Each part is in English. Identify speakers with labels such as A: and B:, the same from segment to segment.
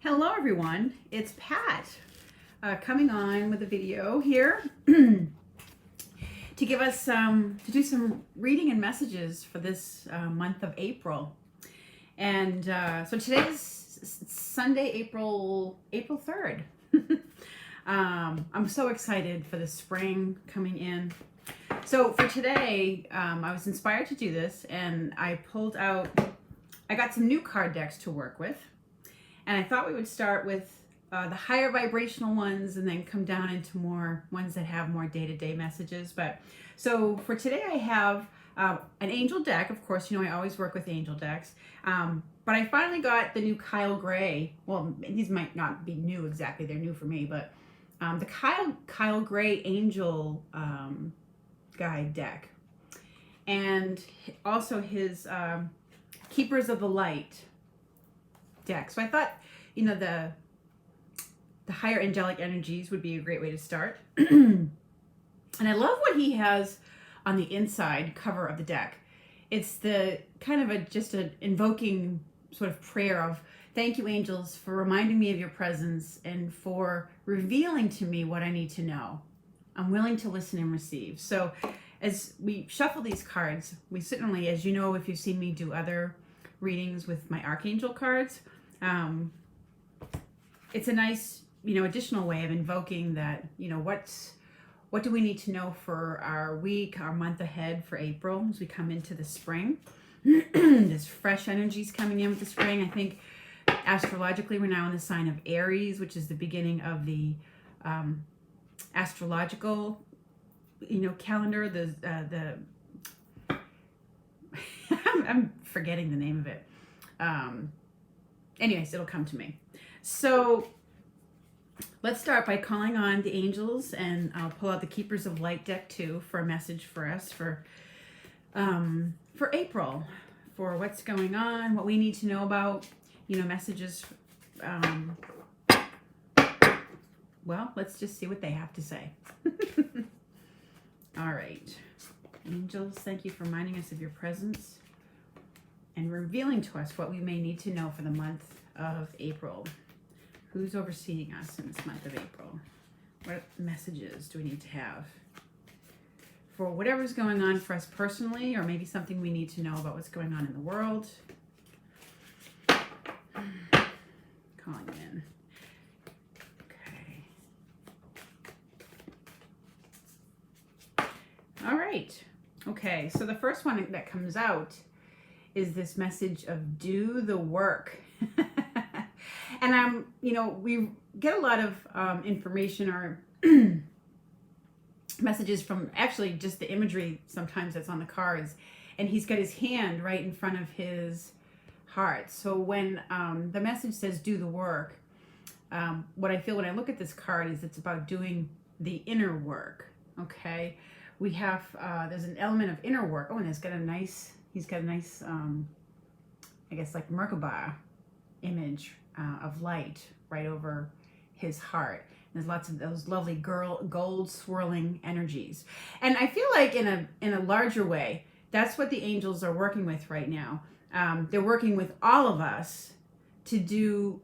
A: Hello everyone, it's Pat coming on with a video here to give us to do some reading and messages for this month of April. And so today is Sunday, April 3rd. I'm so excited for the spring coming in. So for today, I was inspired to do this, and I got some new card decks to work with. And I thought we would start with the higher vibrational ones and then come down into more ones that have more day-to-day messages. But so for today I have an angel deck. Of course, you know I always work with angel decks. But I finally got the new Kyle Gray. Well, these might not be new exactly. They're new for me. But the Kyle Gray Angel Guide deck. And also his Keepers of the Light deck. So I thought, you know, the higher angelic energies would be a great way to start. And I love what he has on the inside cover of the deck. It's the kind of just an invoking sort of prayer of thank you, angels, for reminding me of your presence and for revealing to me what I need to know. I'm willing to listen and receive. So as we shuffle these cards, we certainly, as you know, if you've seen me do other readings with my archangel cards, it's a nice, you know, additional way of invoking that, you know, what do we need to know for our week, our month ahead for April as we come into the spring. There's fresh energies coming in with the spring. I think astrologically we're now in the sign of Aries, which is the beginning of the astrological, you know, calendar. I'm forgetting the name of it. Anyways, it'll come to me. So let's start by calling on the angels, and I'll pull out the Keepers of Light deck too for a message for us for April, for what's going on, what we need to know about, you know, messages. Well, let's just see what they have to say. All right. Angels, thank you for reminding us of your presence and revealing to us what we may need to know for the month of April. Who's overseeing us in this month of April? What messages do we need to have for whatever's going on for us personally, or maybe something we need to know about what's going on in the world? Calling in. Okay. All right. Okay, so the first one that comes out is this message of do the work. And you know, we get a lot of information or messages from actually just the imagery sometimes that's on the cards, and he's got his hand right in front of his heart. So when the message says do the work, what I feel when I look at this card is it's about doing the inner work. Okay, we have there's an element of inner work. Oh, and he's got a nice I guess like Merkaba image of light right over his heart. There's lots of those lovely gold swirling energies, and I feel like in a larger way, that's what the angels are working with right now. They're working with all of us to do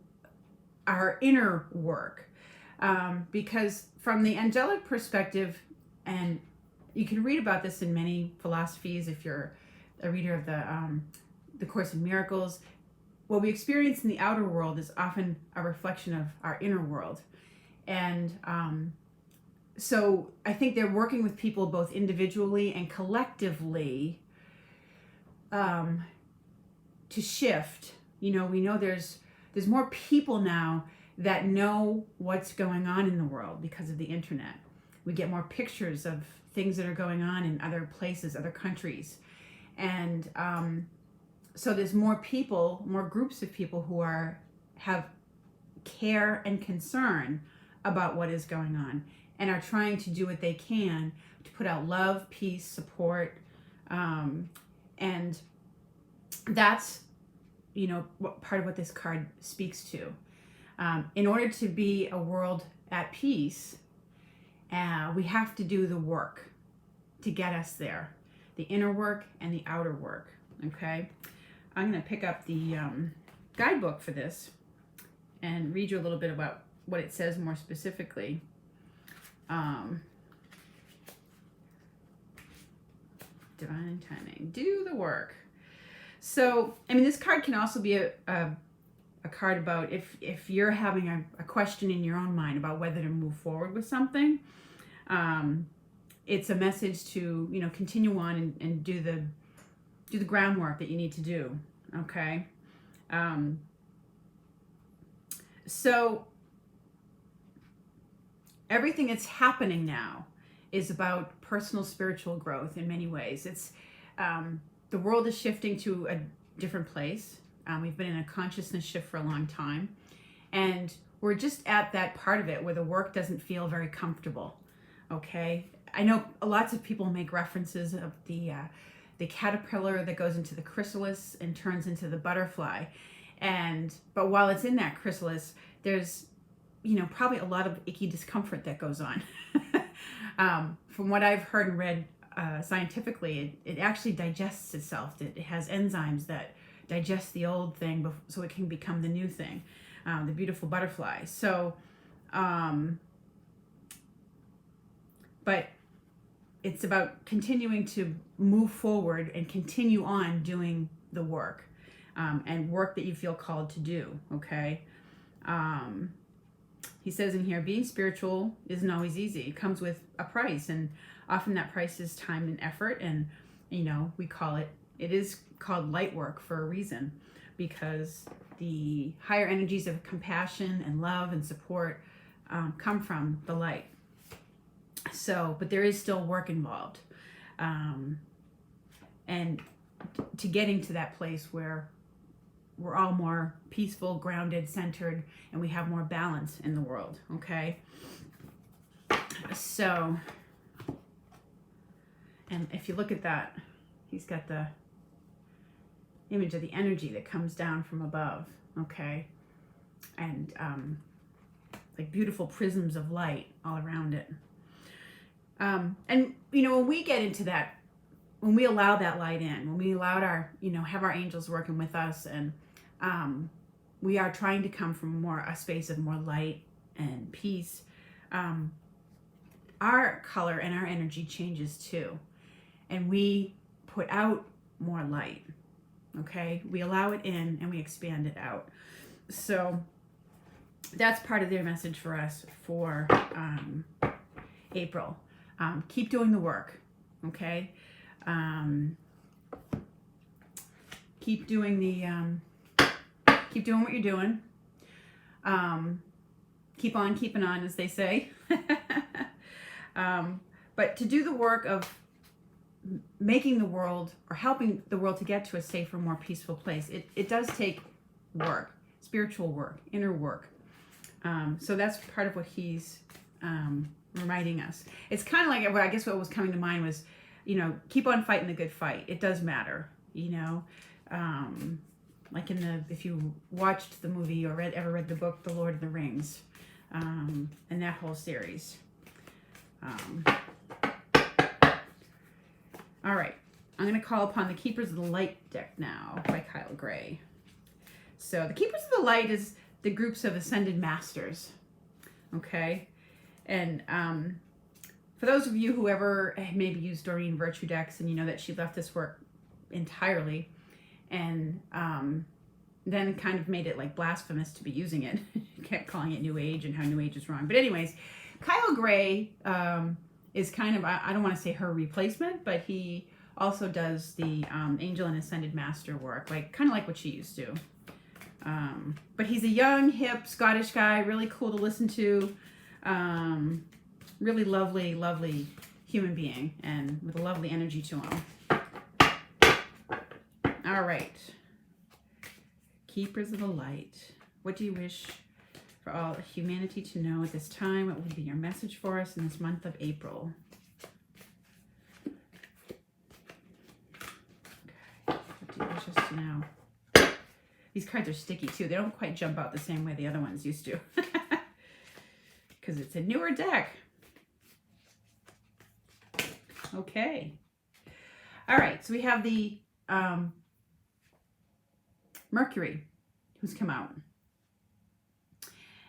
A: our inner work, because from the angelic perspective, and you can read about this in many philosophies if you're a reader of the Course in Miracles. What we experience in the outer world is often a reflection of our inner world. And so I think they're working with people both individually and collectively to shift. You know, we know there's more people now that know what's going on in the world because of the internet. We get more pictures of things that are going on in other places, other countries. And so there's more people, more groups of people who have care and concern about what is going on and are trying to do what they can to put out love, peace, support. And that's, you know, part of what this card speaks to. In order to be a world at peace, we have to do the work to get us there. The inner work and the outer work, okay? I'm going to pick up the guidebook for this and read you a little bit about what it says more specifically. Divine timing. Do the work. So, I mean, this card can also be a card about if you're having a question in your own mind about whether to move forward with something. It's a message to, you know, continue on and do the groundwork that you need to do. Okay. So everything that's happening now is about personal spiritual growth in many ways. It's the world is shifting to a different place. We've been in a consciousness shift for a long time, and we're just at that part of it where the work doesn't feel very comfortable. Okay, I know lots of people make references of the caterpillar that goes into the chrysalis and turns into the butterfly, but while it's in that chrysalis, there's, you know, probably a lot of icky discomfort that goes on. From what I've heard and read scientifically, it actually digests itself. It has enzymes that digest the old thing so it can become the new thing, the beautiful butterfly. So, but it's about continuing to move forward and continue on doing the work, and work that you feel called to do, okay? He says in here, being spiritual isn't always easy. It comes with a price, and often that price is time and effort, and, you know, it is called light work for a reason, because the higher energies of compassion and love and support come from the light. So, but there is still work involved. And to getting to that place where we're all more peaceful, grounded, centered, and we have more balance in the world, okay? So, and if you look at that, he's got the image of the energy that comes down from above, okay? And like beautiful prisms of light all around it. And, you know, when we get into that, when we allow that light in, when we allowed have our angels working with us, and we are trying to come from a space of more light and peace, our color and our energy changes too. And we put out more light, okay? We allow it in and we expand it out. So that's part of their message for us for April. Keep doing the work, okay? Keep doing what you're doing. Keep on keeping on, as they say. But to do the work of making the world, or helping the world to get to a safer, more peaceful place, it does take work, spiritual work, inner work. So that's part of what he's reminding us. It's kind of like, I guess what was coming to mind was, you know, keep on fighting the good fight. It does matter, you know. Like if you watched the movie or ever read the book, The Lord of the Rings, and that whole series. All right, I'm going to call upon the Keepers of the Light deck now by Kyle Gray. So the Keepers of the Light is the groups of ascended masters, okay? And for those of you who ever maybe used Doreen Virtue decks, and you know that she left this work entirely, and then kind of made it like blasphemous to be using it. Kept calling it New Age and how New Age is wrong. But anyways, Kyle Gray is kind of, I don't want to say her replacement, but he also does the Angel and Ascended Master work, kind of like what she used to. But he's a young, hip Scottish guy, really cool to listen to. Really lovely, lovely human being, and with a lovely energy to him. All right. Keepers of the Light. What do you wish for all humanity to know at this time? What would be your message for us in this month of April? Okay. What do you wish us to know? These cards are sticky too. They don't quite jump out the same way the other ones used to. Because it's a newer deck. Okay. All right. So we have the Mercury, who's come out.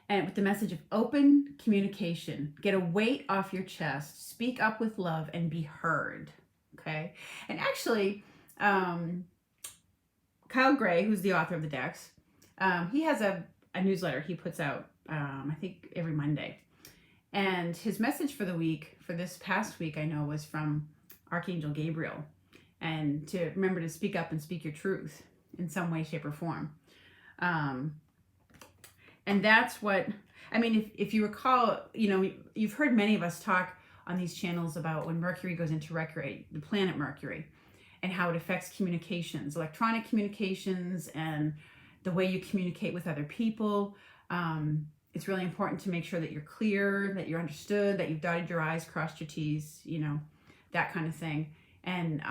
A: and with the message of open communication. Get a weight off your chest. Speak up with love and be heard. Okay? And actually, Kyle Gray, who's the author of the decks, he has a newsletter he puts out, I think, every Monday. And his message for the week, for this past week, I know, was from Archangel Gabriel. And to remember to speak up and speak your truth in some way, shape, or form. And that's what, I mean, if you recall, you know, you've heard many of us talk on these channels about when Mercury goes into retrograde, the planet Mercury, and how it affects communications, electronic communications, and the way you communicate with other people. It's really important to make sure that you're clear, that you're understood, that you've dotted your I's, crossed your T's, you know, that kind of thing. And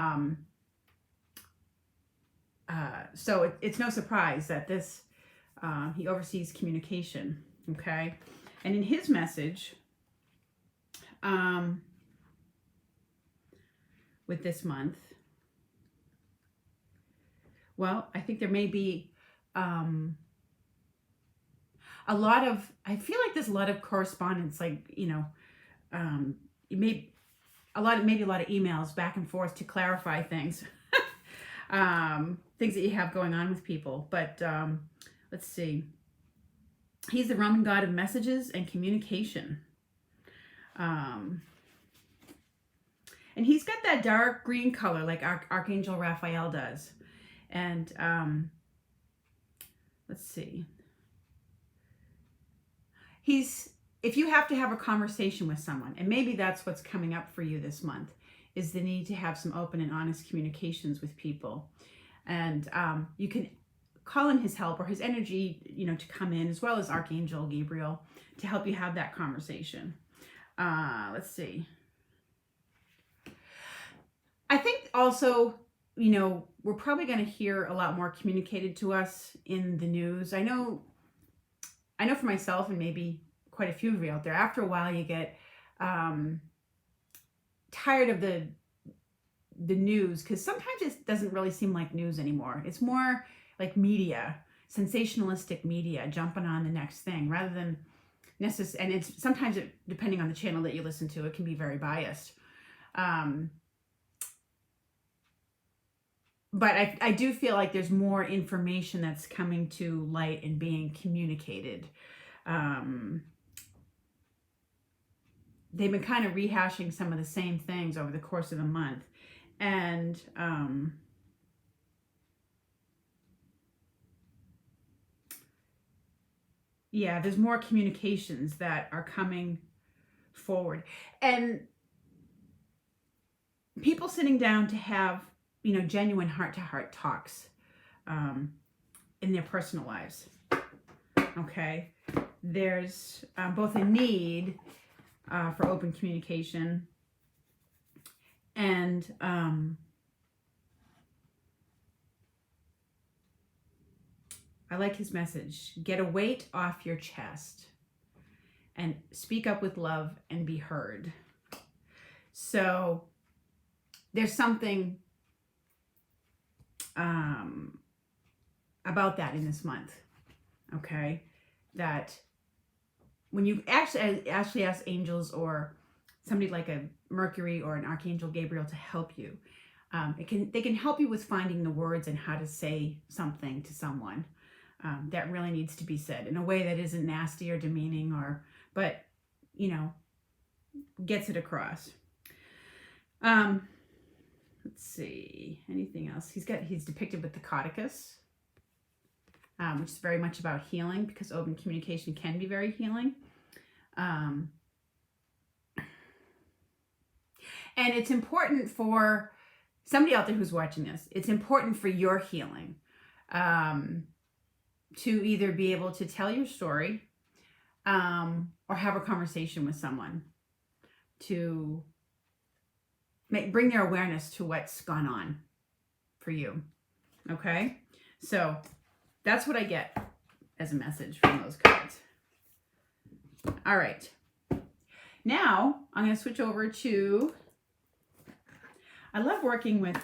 A: so it's no surprise that this, he oversees communication, okay? And in his message, with this month, well, I think there may be a lot of, I feel like there's a lot of correspondence, like, you know, maybe a lot of emails back and forth to clarify things, things that you have going on with people. But let's see. He's the Roman god of messages and communication. And he's got that dark green color like Archangel Raphael does. And let's see. If you have to have a conversation with someone, and maybe that's what's coming up for you this month, is the need to have some open and honest communications with people. And you can call in his help or his energy, you know, to come in, as well as Archangel Gabriel, to help you have that conversation. Let's see. I think also, you know, we're probably going to hear a lot more communicated to us in the news. I know for myself, and maybe quite a few of you out there, after a while you get tired of the news, because sometimes it doesn't really seem like news anymore. It's more like media, sensationalistic media, jumping on the next thing rather than necessary. And it's sometimes, depending on the channel that you listen to, it can be very biased. But I do feel like there's more information that's coming to light and being communicated. They've been kind of rehashing some of the same things over the course of the month. And yeah, there's more communications that are coming forward. And people sitting down to have, you know, genuine heart-to-heart talks in their personal lives. Okay, there's both a need for open communication, and I like his message. Get a weight off your chest and speak up with love and be heard. So there's something about that in this month, okay? That when you actually ask angels or somebody like a Mercury or an Archangel Gabriel to help you, they can help you with finding the words and how to say something to someone that really needs to be said in a way that isn't nasty or demeaning, but you know, gets it across. Let's see, anything else? He's depicted with the cauticus, which is very much about healing, because open communication can be very healing. And it's important for somebody out there who's watching this, it's important for your healing to either be able to tell your story or have a conversation with someone to bring their awareness to what's gone on for you. Okay, so that's what I get as a message from those cards. All right, now I'm going to switch over to, I love working with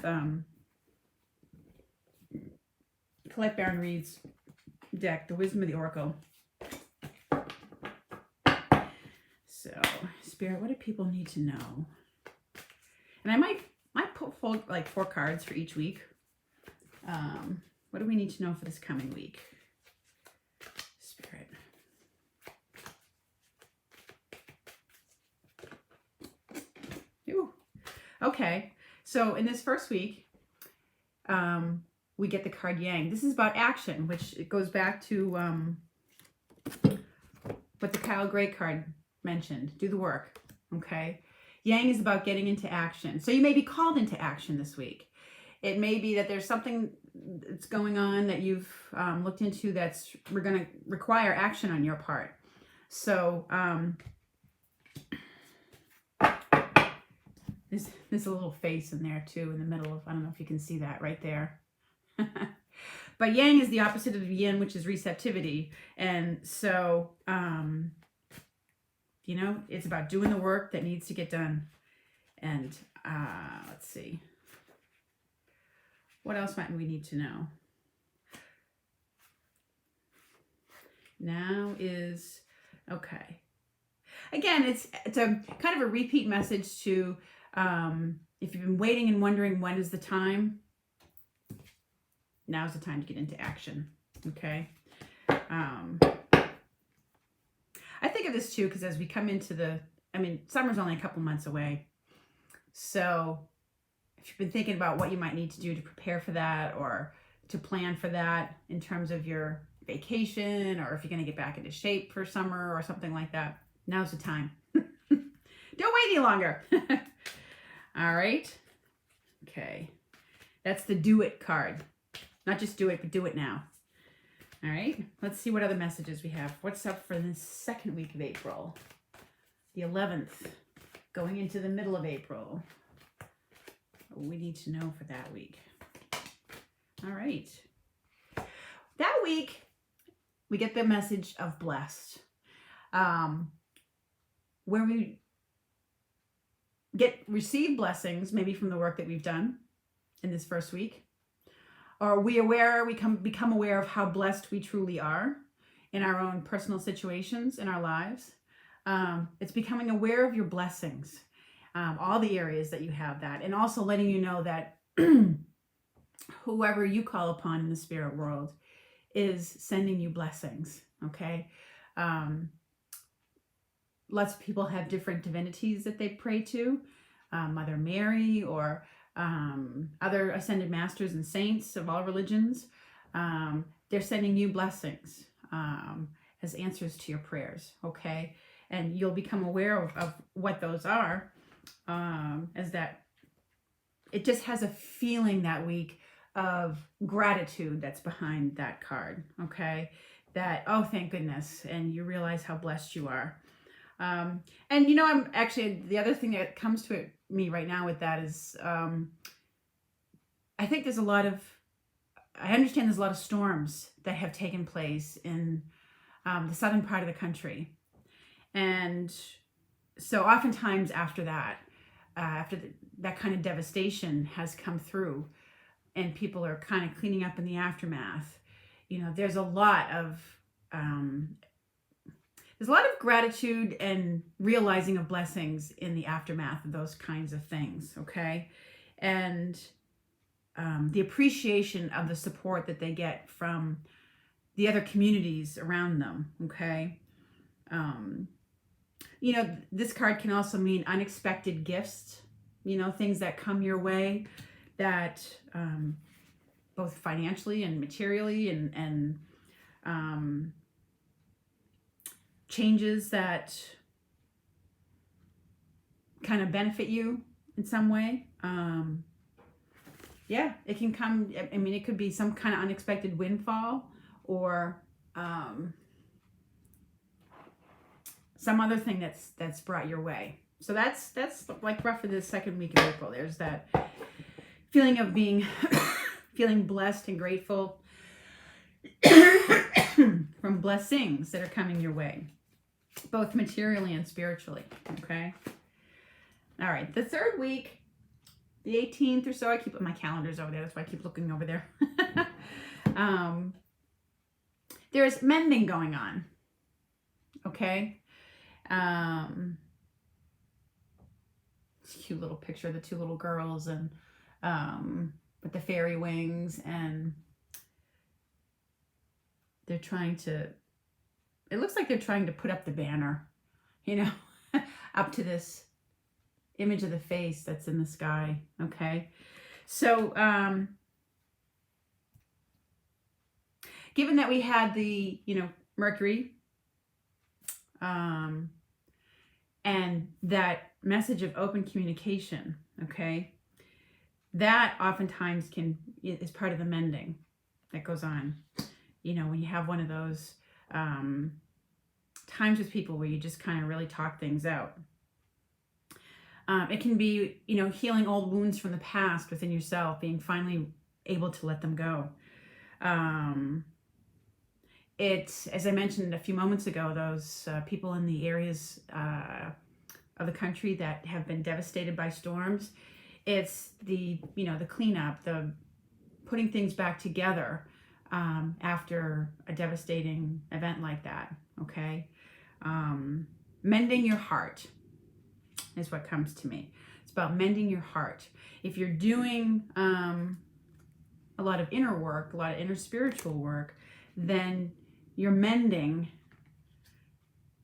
A: Colette Baron Reed's deck, The Wisdom of the Oracle. So, Spirit, what do people need to know? And I might pull like 4 cards for each week. What do we need to know for this coming week? Spirit. Ooh. Okay. So in this first week, we get the card Yang. This is about action, which it goes back to what the Kyle Gray card mentioned. Do the work. Okay. Yang is about getting into action. So you may be called into action this week. It may be that there's something that's going on that you've looked into that's going to require action on your part. So there's a little face in there too in the middle of, I don't know if you can see that right there. But Yang is the opposite of Yin, which is receptivity. And so, you know, it's about doing the work that needs to get done. And let's see. What else might we need to know? Now is, okay. Again, it's a kind of a repeat message to, if you've been waiting and wondering when is the time, now's the time to get into action, okay? I think of this too, because as we come into summer's only a couple months away. So if you've been thinking about what you might need to do to prepare for that or to plan for that in terms of your vacation, or if you're going to get back into shape for summer or something like that, now's the time. Don't wait any longer. All right. Okay. That's the do it card. Not just do it, but do it now. All right. Let's see what other messages we have. What's up for this second week of April? The 11th, going into the middle of April. What we need to know for that week. All right. That week, we get the message of blessed, where we receive blessings, maybe from the work that we've done in this first week, or we become aware of how blessed we truly are in our own personal situations in our lives. It's becoming aware of your blessings, all the areas that you have that, and also letting you know that whoever you call upon in the spirit world is sending you blessings, okay? Lots of people have different divinities that they pray to, Mother Mary or other ascended masters and saints of all religions. They're sending you blessings as answers to your prayers, okay? And you'll become aware of what those are, as that it just has a feeling that week of gratitude that's behind that card, okay? That, oh, thank goodness, and you realize how blessed you are. And you know, I'm actually, the other thing that comes to me right now with that is, I think I understand there's a lot of storms that have taken place in the southern part of the country. And so oftentimes after that, that kind of devastation has come through and people are kind of cleaning up in the aftermath, you know, there's a lot of gratitude and realizing of blessings in the aftermath of those kinds of things, okay? And the appreciation of the support that they get from the other communities around them, okay? You know, this card can also mean unexpected gifts, you know, things that come your way that both financially and materially and changes that kind of benefit you in some way. Yeah, it can come, I mean, it could be some kind of unexpected windfall or some other thing that's brought your way. So that's like roughly the second week of April. There's that feeling of feeling blessed and grateful from blessings that are coming your way, both materially and spiritually, okay? All right, the third week, the 18th or so, I keep my calendars over there, that's why I keep looking over there. There's mending going on, okay? It's a cute little picture of the two little girls and with the fairy wings, and they're trying to, it looks like they're trying to put up the banner, you know, up to this image of the face that's in the sky. Okay. So, given that we had the, you know, Mercury, and that message of open communication, okay, that oftentimes is part of the mending that goes on. You know, when you have one of those times with people where you just kind of really talk things out. It can be, you know, healing old wounds from the past within yourself, being finally able to let them go. It's, as I mentioned a few moments ago, those people in the areas of the country that have been devastated by storms, it's the, you know, the cleanup, the putting things back together after a devastating event like that, okay? Mending your heart is what comes to me. It's about mending your heart. If you're doing a lot of inner work, a lot of inner spiritual work, then you're mending,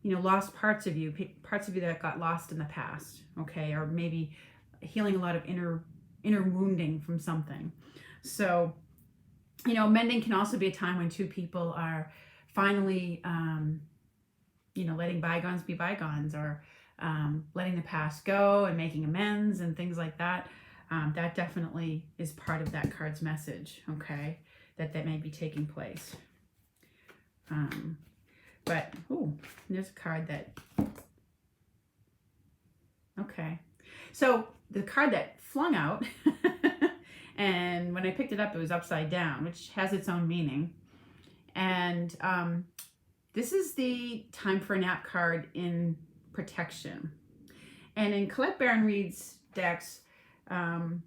A: you know, lost parts of you that got lost in the past, okay? Or maybe healing a lot of inner wounding from something. So, you know, mending can also be a time when two people are finally, you know, letting bygones be bygones, or letting the past go and making amends and things like that. That definitely is part of that card's message, okay? That may be taking place. But, ooh, there's a card that, okay. So the card that flung out, and when I picked it up, it was upside down, which has its own meaning. And this is the time for a nap card in protection. And in Colette Baron Reid's decks, you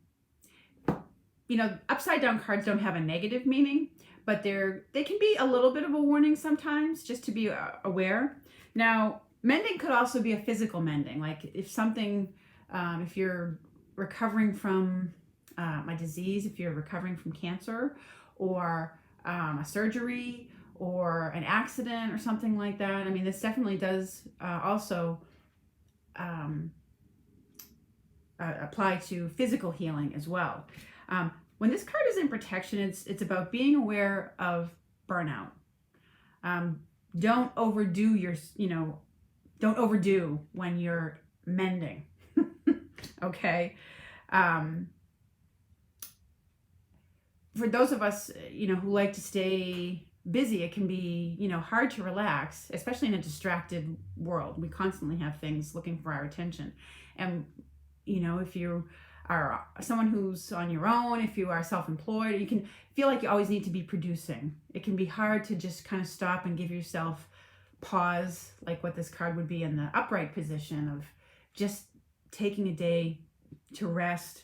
A: know, upside down cards don't have a negative meaning, but they can be a little bit of a warning sometimes, just to be aware. Now, mending could also be a physical mending, like if something, if you're recovering from a disease, if you're recovering from cancer, or a surgery, or an accident, or something like that. I mean, this definitely does also apply to physical healing as well. When this card is in protection, it's about being aware of burnout. Don't overdo don't overdo when you're mending. Okay. For those of us, you know, who like to stay busy, it can be, you know, hard to relax, especially in a distracted world. We constantly have things looking for our attention. And, you know, if you are someone who's on your own, if you are self-employed, you can feel like you always need to be producing. It can be hard to just kind of stop and give yourself pause, like what this card would be in the upright position of just taking a day to rest,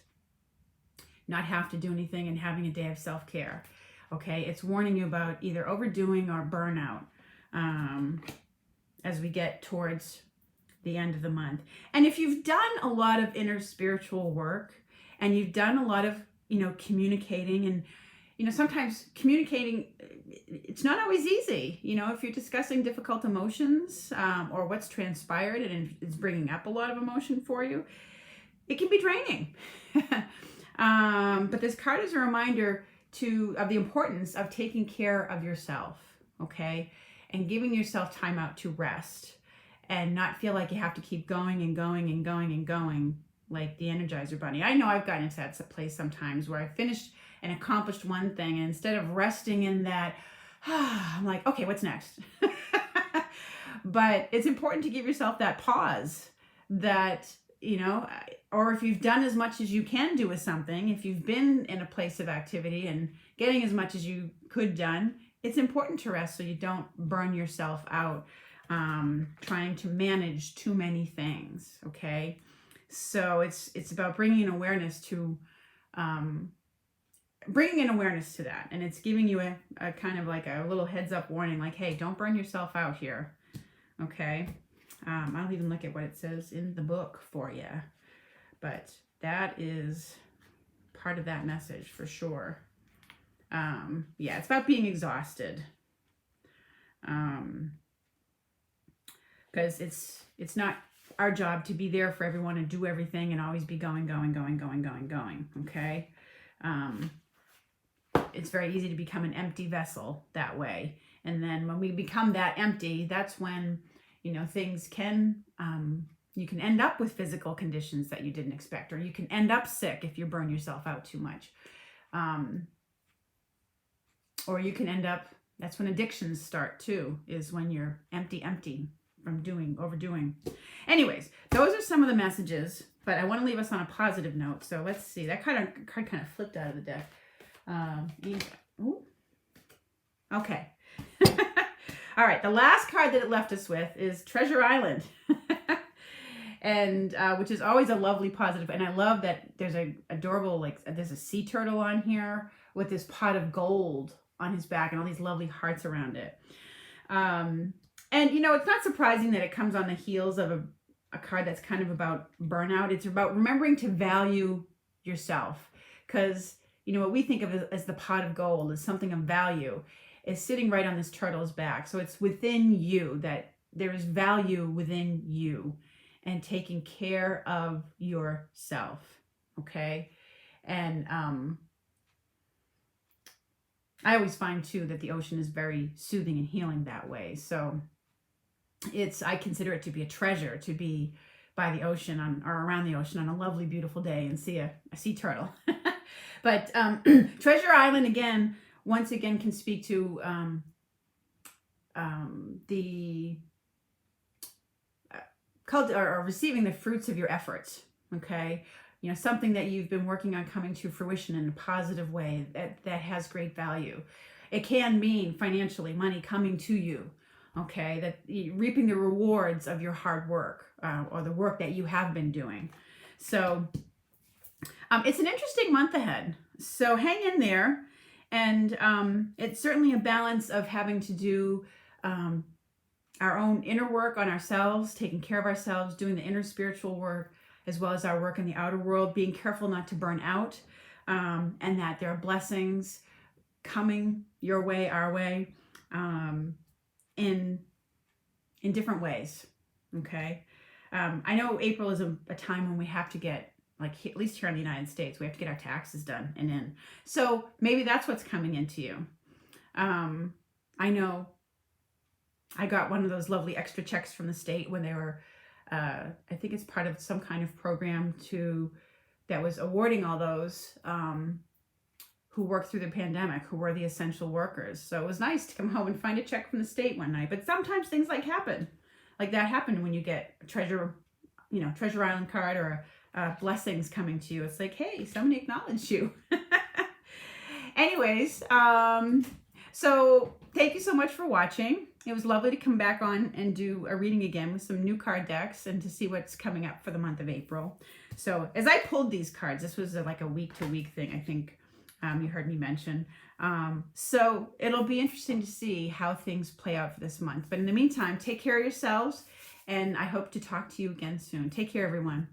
A: not have to do anything, and having a day of self-care. Okay, it's warning you about either overdoing or burnout as we get towards the end of the month. And if you've done a lot of inner spiritual work, and you've done a lot of, you know, communicating, and, you know, sometimes communicating, it's not always easy. You know, if you're discussing difficult emotions or what's transpired and it's bringing up a lot of emotion for you, it can be draining. But this card is a reminder of the importance of taking care of yourself, okay? And giving yourself time out to rest and not feel like you have to keep going and going and going and going like the Energizer Bunny. I know I've gotten into that place sometimes where I finished and accomplished one thing, and instead of resting in that, I'm like, okay, what's next? But it's important to give yourself that pause, that, you know, or if you've done as much as you can do with something, if you've been in a place of activity and getting as much as you could done, it's important to rest so you don't burn yourself out trying to manage too many things, okay? So it's about bringing an awareness to that, and it's giving you a kind of like a little heads up warning, like, hey, don't burn yourself out here, okay? I'll even look at what it says in the book for you. but that is part of that message for sure. Yeah, it's about being exhausted. Because it's not our job to be there for everyone and do everything and always be going. Okay. It's very easy to become an empty vessel that way. And then when we become that empty, that's when, things can, you can end up with physical conditions that you didn't expect, or you can end up sick if you burn yourself out too much. Or you can end up, that's when addictions start too, is when you're empty from overdoing. Anyways, those are some of the messages, but I want to leave us on a positive note. So let's see, that card kind of flipped out of the deck. Okay. All right, the last card that it left us with is Treasure Island. And which is always a lovely positive. And I love that there's a adorable, there's a sea turtle on here with this pot of gold on his back and all these lovely hearts around it. And it's not surprising that it comes on the heels of a card that's kind of about burnout. It's about remembering to value yourself, because what we think of as the pot of gold, as something of value, is sitting right on this turtle's back. So it's within you, that there is value within you, and taking care of yourself. Okay. And I always find too that the ocean is very soothing and healing that way. So I consider it to be a treasure to be by the ocean or around the ocean on a lovely, beautiful day and see a sea turtle. But Treasure Island, once again, can speak to the or receiving the fruits of your efforts. Okay. Something that you've been working on coming to fruition in a positive way that has great value. It can mean financially, money coming to you. Okay. That reaping the rewards of your hard work, or the work that you have been doing. So it's an interesting month ahead. So hang in there. And it's certainly a balance of having to do our own inner work on ourselves, taking care of ourselves, doing the inner spiritual work, as well as our work in the outer world, being careful not to burn out, and that there are blessings coming your way, our way, in different ways. Okay. I know April is a time when we have to get, at least here in the United States, we have to get our taxes done and in. So maybe that's what's coming into you. I know I got one of those lovely extra checks from the state when they were, I think it's part of some kind of program that was awarding all those who worked through the pandemic, who were the essential workers. So it was nice to come home and find a check from the state one night. But sometimes things like that happen when you get a Treasure Island card or blessings coming to you. It's like, hey, somebody acknowledged you. Anyways, so thank you so much for watching. It was lovely to come back on and do a reading again with some new card decks and to see what's coming up for the month of April. So as I pulled these cards, this was like a week-to-week thing, I think you heard me mention. So it'll be interesting to see how things play out for this month. But in the meantime, take care of yourselves, and I hope to talk to you again soon. Take care, everyone.